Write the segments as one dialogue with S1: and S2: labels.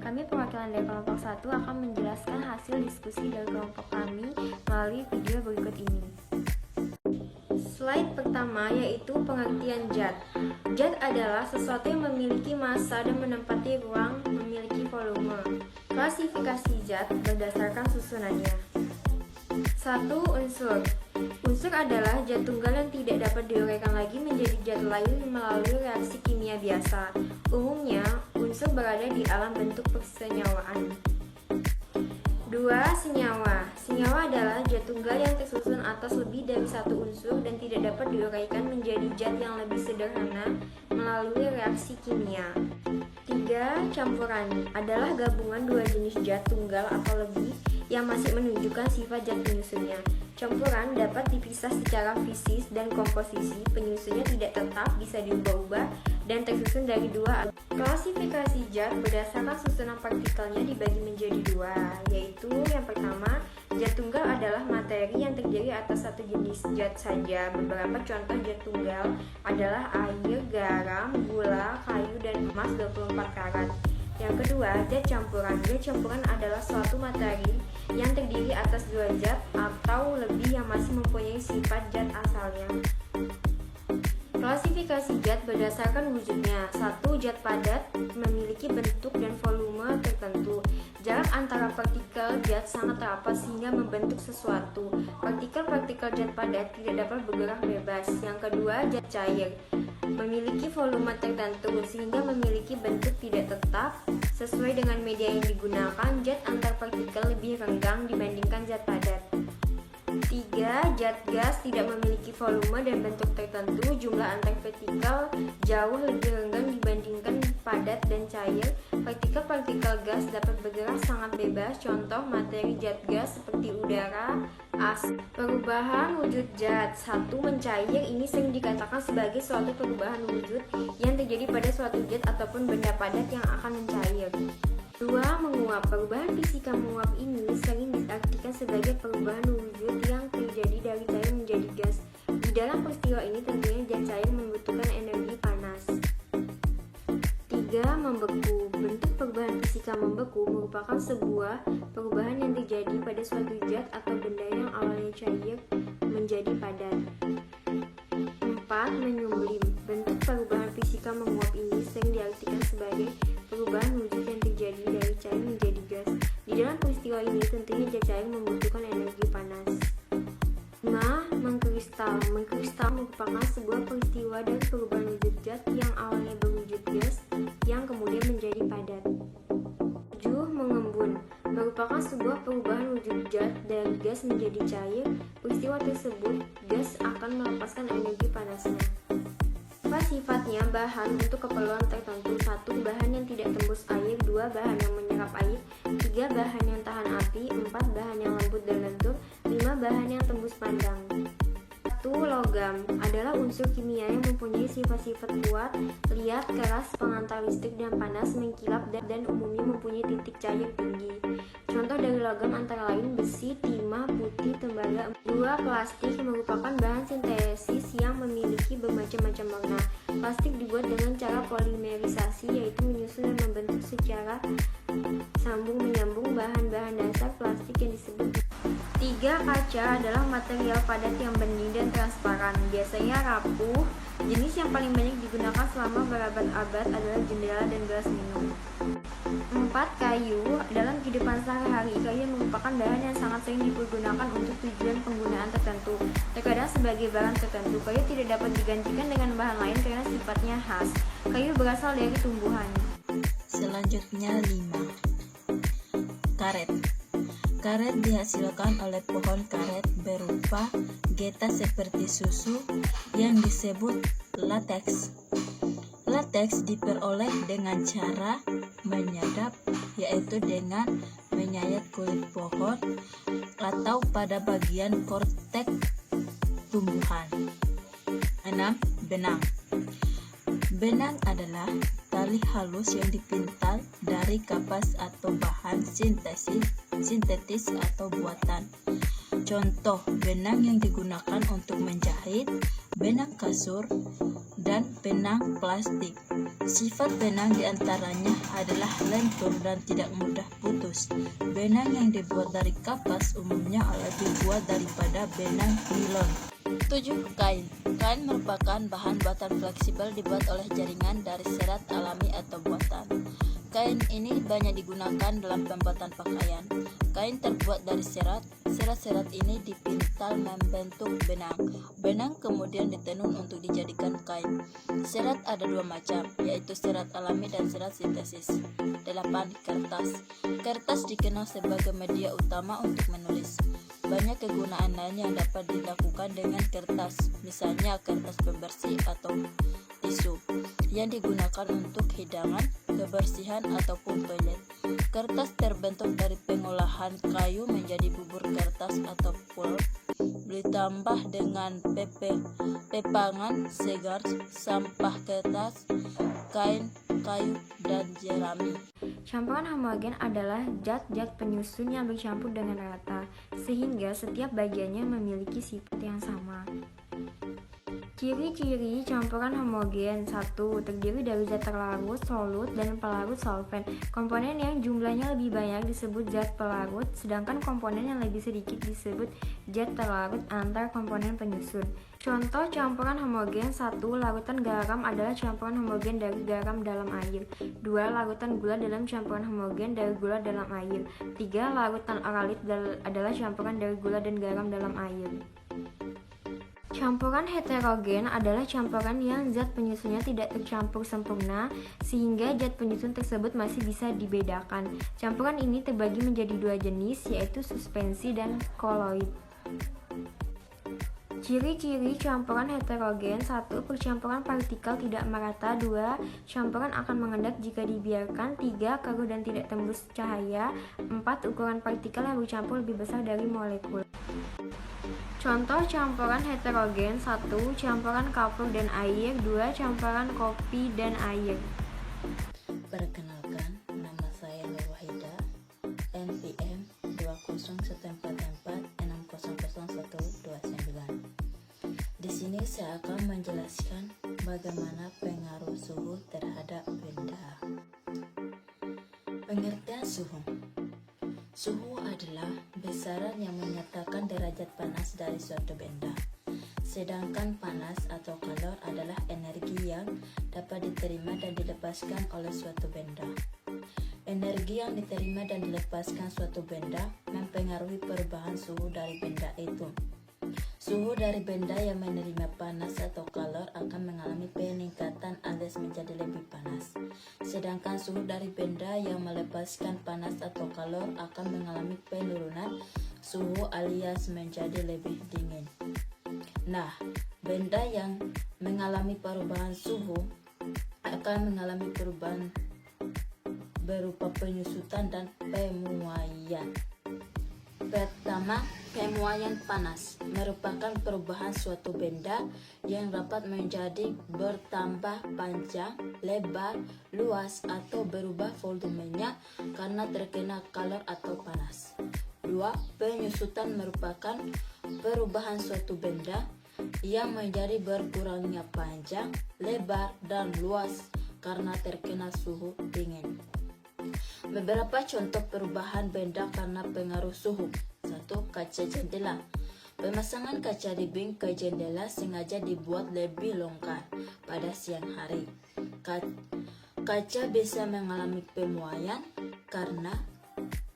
S1: Kami perwakilan dari kelompok 1 akan menjelaskan hasil diskusi dari kelompok kami melalui video berikut ini. Slide pertama yaitu pengertian zat. Zat adalah sesuatu yang memiliki massa dan menempati ruang memiliki volume. Klasifikasi zat berdasarkan susunannya. 1. Unsur. Unsur adalah zat tunggal yang tidak dapat diuraikan lagi menjadi zat lain melalui reaksi kimia biasa. Umumnya, unsur berada di alam bentuk persenyawaan. 2. Senyawa. Senyawa adalah zat tunggal yang tersusun atas lebih dari satu unsur dan tidak dapat diuraikan menjadi zat yang lebih sederhana melalui reaksi kimia. 3. Campuran adalah gabungan dua jenis zat tunggal atau lebih yang masih menunjukkan sifat zat penyusunnya. Campuran dapat dipisah secara fisis dan komposisi penyusunnya tidak tetap, bisa diubah-ubah dan tersusun dari dua. Klasifikasi zat berdasarkan susunan partikelnya dibagi menjadi dua, yaitu yang pertama, zat tunggal adalah materi yang terdiri atas satu jenis zat saja. Beberapa contoh zat tunggal adalah air, garam, gula, kayu, dan emas 24 karat. Yang kedua, zat campuran. Zat campuran adalah suatu materi yang terdiri atas dua zat atau lebih yang masih mempunyai sifat zat asalnya. Klasifikasi zat berdasarkan wujudnya. 1. Zat padat memiliki bentuk dan volume tertentu. Jarak antara partikel zat sangat rapat sehingga membentuk sesuatu. Partikel-partikel zat padat tidak dapat bergerak bebas. Yang kedua, zat cair memiliki volume tertentu sehingga memiliki bentuk tidak tetap. Sesuai dengan media yang digunakan, zat antar partikel lebih renggang dibandingkan zat padat. 3. Zat gas tidak memiliki volume dan bentuk tertentu. Jumlah antar partikel jauh lebih renggang dibandingkan padat dan cair. Partikel-partikel gas dapat bergerak sangat bebas. Contoh materi zat gas seperti udara, asap. Perubahan wujud zat. 1. Mencair. Ini sering dikatakan sebagai suatu perubahan wujud yang terjadi pada suatu zat ataupun benda padat yang akan mencair. 2. Menguap. Perubahan fisika menguap ini sering diartikan sebagai perubahan wujud yang terjadi dari cair menjadi gas. Di dalam peristiwa ini tentunya zat cair membutuhkan energi panas. 3. Membeku. Bentuk perubahan fisika membeku merupakan sebuah perubahan yang terjadi pada suatu zat atau benda yang awalnya cair menjadi padat. 4. Menyublim. Bentuk perubahan fisika menguap ini sering diartikan sebagai perubahan wujud yang terjadi dari cair menjadi gas. Di dalam peristiwa ini tentunya zat cair membutuhkan energi panas. 5. Mengkristal. Mengkristal merupakan sebuah peristiwa dari perubahan wujud zat yang awalnya berwujud gas yang kemudian menjadi padat. 7. Mengembun. Merupakan sebuah perubahan wujud zat dari gas menjadi cair. Peristiwa tersebut, gas akan melepaskan energi panasnya. Sifatnya bahan untuk keperluan tertentu. 1. Bahan yang tidak tembus air. 2. Bahan yang menyerap air. 3. Bahan yang tahan api. 4. Bahan yang lembut dan lentur. 5. Bahan yang tembus pandang. 1. Logam adalah unsur kimia yang mempunyai sifat-sifat kuat, liat, keras, pengantar listrik dan panas, mengkilap dan umumnya mempunyai titik cair tinggi. Contoh dari logam antara lain besi, timah, putih, tembaga. 2. Plastik merupakan bahan sintesis yang memiliki bermacam-macam warna. Plastik dibuat dengan cara polimerisasi, yaitu menyusun dan membentuk secara sambung-menyambung bahan-bahan dasar plastik yang disebut. 3. Kaca adalah material padat yang bening dan transparan, biasanya rapuh. Jenis yang paling banyak digunakan selama berabad-abad adalah jendela dan gelas minum. 4. Kayu. Dalam kehidupan sehari-hari, kayu merupakan bahan yang sangat sering dipergunakan untuk tujuan penggunaan tertentu. Terkadang sebagai barang tertentu, kayu tidak dapat digantikan dengan bahan lain karena sifatnya khas. Kayu berasal dari tumbuhan.
S2: Selanjutnya 5. Karet. Karet dihasilkan oleh pohon karet berupa getah seperti susu yang disebut lateks. Lateks diperoleh dengan cara menyadap, yaitu dengan menyayat kulit pohon atau pada bagian korteks tumbuhan. 6. Benang. Benang adalah tali halus yang dipintal dari kapas atau bahan sintetis atau buatan. Contoh benang yang digunakan untuk menjahit, benang kasur, dan benang plastik. Sifat benang diantaranya adalah lentur dan tidak mudah putus. Benang yang dibuat dari kapas umumnya lebih kuat daripada benang nilon. 7. Kain. Kain merupakan bahan buatan fleksibel dibuat oleh jaringan dari serat alami atau buatan. Kain ini banyak digunakan dalam pembuatan pakaian. Kain terbuat dari serat. Serat-serat ini dipintal membentuk benang. Benang kemudian ditenun untuk dijadikan kain. Serat ada dua macam, yaitu serat alami dan serat sintesis. 8. Kertas. Kertas dikenal sebagai media utama untuk menulis. Banyak kegunaan lain yang dapat dilakukan dengan kertas, misalnya kertas pembersih atau tisu, yang digunakan untuk hidangan, kebersihan, ataupun toilet. Kertas terbentuk dari pengolahan kayu menjadi bubur kertas atau pulp, ditambah dengan pepangan, segar, sampah kertas, kain, kayu, dan jerami.
S1: Campuran homogen adalah zat-zat penyusun yang bercampur dengan rata, sehingga setiap bagiannya memiliki sifat yang sama. Ciri-ciri campuran homogen: 1. Terdiri dari zat terlarut, solut, dan pelarut solvent. Komponen yang jumlahnya lebih banyak disebut zat pelarut, sedangkan komponen yang lebih sedikit disebut zat terlarut antar komponen penyusun. Contoh campuran homogen: 1. Larutan garam adalah campuran homogen dari garam dalam air. 2. Larutan gula dalam campuran homogen dari gula dalam air. 3. Larutan aralit adalah campuran dari gula dan garam dalam air. Campuran heterogen adalah campuran yang zat penyusunnya tidak tercampur sempurna, sehingga zat penyusun tersebut masih bisa dibedakan. Campuran ini terbagi menjadi dua jenis, yaitu suspensi dan koloid. Ciri-ciri campuran heterogen: 1. Percampuran partikel tidak merata. 2. Campuran akan mengendap jika dibiarkan. 3. Keruh dan tidak tembus cahaya. 4. Ukuran partikel yang bercampur lebih besar dari molekul. Contoh campuran heterogen: 1. Campuran kapur dan air. 2. Campuran kopi dan air.
S2: Perkenalkan, nama saya Nur Wahida, NPM 20144600129. Di sini saya akan menjelaskan bagaimana pengaruh suhu terhadap benda. Pengertian suhu. Suhu adalah besaran yang menyatakan derajat panas dari suatu benda. Sedangkan panas atau kalor adalah energi yang dapat diterima dan dilepaskan oleh suatu benda. Energi yang diterima dan dilepaskan suatu benda mempengaruhi perubahan suhu dari benda itu. Suhu dari benda yang menerima panas atau kalor akan mengalami peningkatan alias menjadi lebih panas. Sedangkan suhu dari benda yang melepaskan panas atau kalor akan mengalami penurunan suhu alias menjadi lebih dingin. Nah, benda yang mengalami perubahan suhu akan mengalami perubahan berupa penyusutan dan pemuaian. Pertama, pemuaian panas merupakan perubahan suatu benda yang dapat menjadi bertambah panjang, lebar, luas, atau berubah volumenya karena terkena kalor atau panas. 2. Penyusutan merupakan perubahan suatu benda yang menjadi berkurangnya panjang, lebar, dan luas karena terkena suhu dingin. Beberapa contoh perubahan benda karena pengaruh suhu. 1. Kaca jendela. Pemasangan kaca di bingkai jendela sengaja dibuat lebih longgar pada siang hari. Kaca bisa mengalami pemuaian karena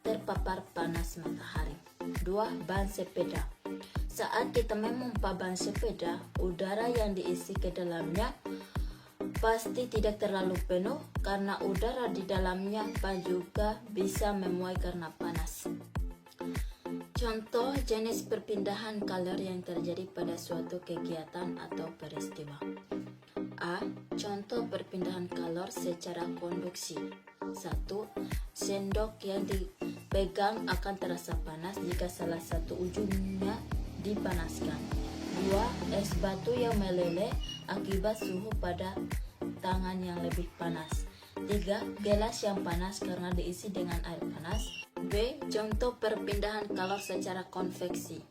S2: terpapar panas matahari. 2. Ban sepeda. Saat kita memompa ban sepeda, udara yang diisi ke dalamnya pasti tidak terlalu penuh karena udara di dalamnya juga bisa memuai karena panas. Contoh jenis perpindahan kalor yang terjadi pada suatu kegiatan atau peristiwa. A. Contoh perpindahan kalor secara konduksi. 1. Sendok yang dipegang akan terasa panas jika salah satu ujungnya dipanaskan. 2. Es batu yang meleleh akibat suhu pada tangan yang lebih panas. 3. Gelas yang panas karena diisi dengan air panas. B. Contoh perpindahan kalor secara konveksi,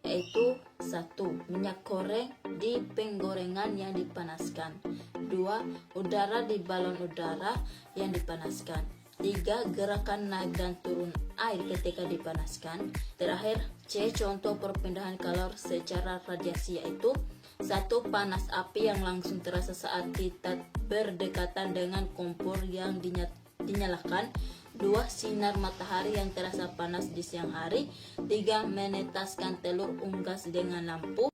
S2: yaitu 1. Minyak goreng di penggorengan yang dipanaskan. 2. Udara di balon udara yang dipanaskan. 3. Gerakan naik dan turun air ketika dipanaskan. Terakhir, C. Contoh perpindahan kalor secara radiasi yaitu 1. Panas api yang langsung terasa saat kita berdekatan dengan kompor yang dinyalakan. 2. Sinar matahari yang terasa panas di siang hari. 3. Menetaskan telur unggas dengan lampu.